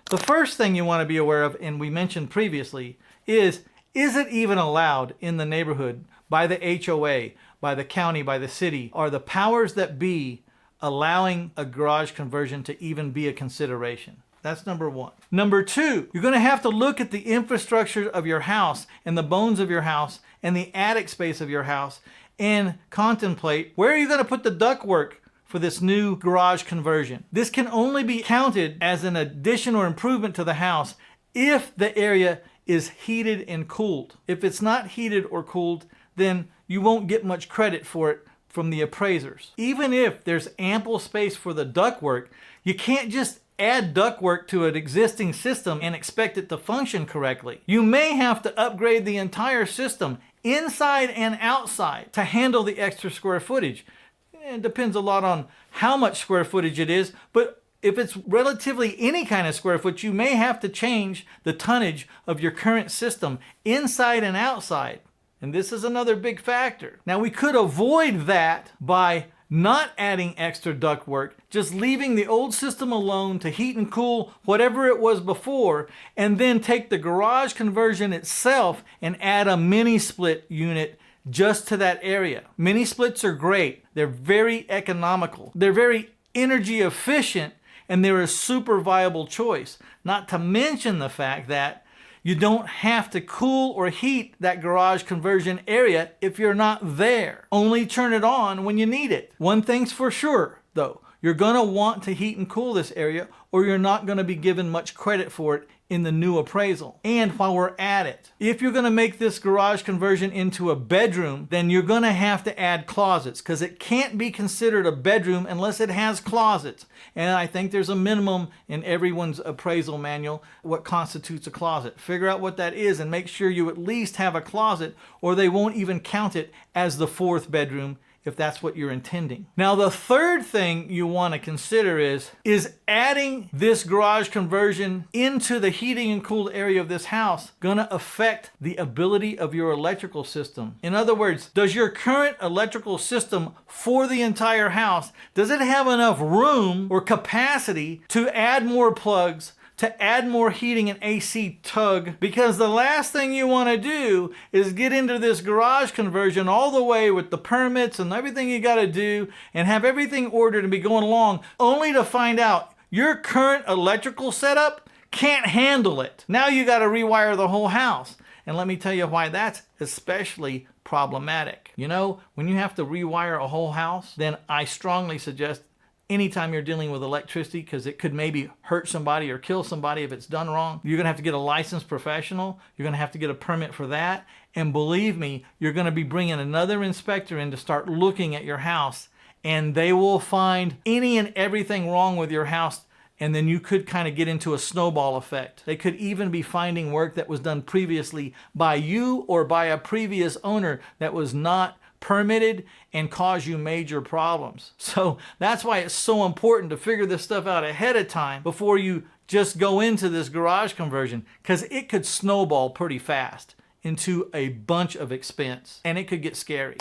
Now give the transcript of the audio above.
The first thing you want to be aware of, and we mentioned previously, is it even allowed in the neighborhood by the HOA, by the county, by the city? Are the powers that be allowing a garage conversion to even be a consideration? That's number one. Number two, you're going to have to look at the infrastructure of your house and the bones of your house and the attic space of your house and contemplate where are you going to put the ductwork for this new garage conversion. This can only be counted as an addition or improvement to the house if the area is heated and cooled. If it's not heated or cooled, then you won't get much credit for it from the appraisers. Even if there's ample space for the ductwork, you can't just add ductwork to an existing system and expect it to function correctly. You may have to upgrade the entire system, inside and outside, to handle the extra square footage. It depends a lot on how much square footage it is, but if it's relatively any kind of square foot, you may have to change the tonnage of your current system inside and outside. And this is another big factor. Now, we could avoid that by not adding extra ductwork, just leaving the old system alone to heat and cool whatever it was before, and then take the garage conversion itself and add a mini split unit just to that area. Mini splits are great. They're very economical. They're very energy efficient, and they're a super viable choice. Not to mention the fact that you don't have to cool or heat that garage conversion area if you're not there. Only turn it on when you need it. One thing's for sure, though. You're going to want to heat and cool this area, or you're not going to be given much credit for it in the new appraisal. And while we're at it, if you're going to make this garage conversion into a bedroom, then you're going to have to add closets, because it can't be considered a bedroom unless it has closets. And I think there's a minimum in everyone's appraisal manual what constitutes a closet. Figure out what that is and make sure you at least have a closet, or they won't even count it as the fourth bedroom if that's what you're intending. Now, the third thing you want to consider is adding this garage conversion into the heating and cooled area of this house going to affect the ability of your electrical system? In other words, does your current electrical system for the entire house, does it have enough room or capacity to add more plugs, to add more heating and AC tug? Because the last thing you want to do is get into this garage conversion all the way with the permits and everything you got to do and have everything ordered and be going along, only to find out your current electrical setup can't handle it. Now you got to rewire the whole house. And let me tell you why that's especially problematic. You know, when you have to rewire a whole house, then I strongly suggest anytime you're dealing with electricity, because it could maybe hurt somebody or kill somebody if it's done wrong, you're going to have to get a licensed professional. You're going to have to get a permit for that. And believe me, you're going to be bringing another inspector in to start looking at your house, and they will find any and everything wrong with your house. And then you could kind of get into a snowball effect. They could even be finding work that was done previously by you or by a previous owner that was not permitted and cause you major problems. So that's why it's so important to figure this stuff out ahead of time before you just go into this garage conversion, because it could snowball pretty fast into a bunch of expense and it could get scary.